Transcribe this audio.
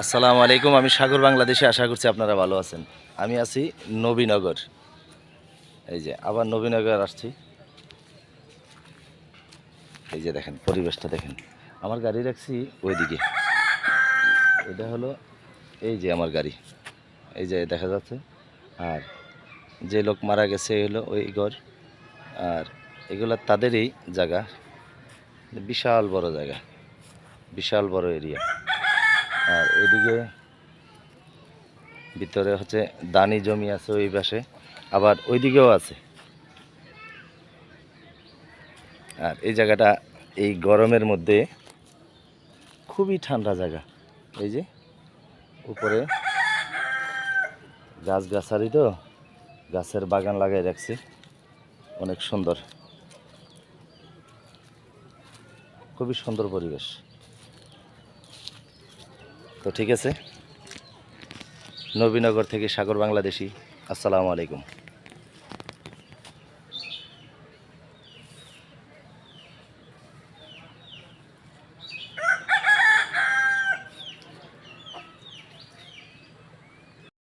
আসসালামু আলাইকুম। আমি সাগর বাংলাদেশে, আশা করছি আপনারা ভালো আছেন। আমি আছি নবীনগর। এই যে আবার নবীনগর আসছি। এই যে দেখেন পরিবেশটা দেখেন। আমার গাড়ি রাখছি ওইদিকে। এটা হলো এই যে আমার গাড়ি, এই যে দেখা যাচ্ছে। আর যে লোক মারা গেছে হলো ওই ঘর। আর এগুলো তাদেরই জায়গা। বিশাল বড় জায়গা, বিশাল বড় এরিয়া। আর এদিকে ভিতরে হচ্ছে দানি জমি আছে ওই পাশে, আবার ওইদিকেও আছে। আর এই জায়গাটা এই গরমের মধ্যে খুবই ঠান্ডা জায়গা। এই যে উপরে গাছগাছালি, তো গাছের বাগান লাগাই রাখছি, অনেক সুন্দর, খুবই সুন্দর পরিবেশ। তো ঠিক আছে, নবীনগর থেকে সাগর বাংলাদেশি, আসসালামু আলাইকুম।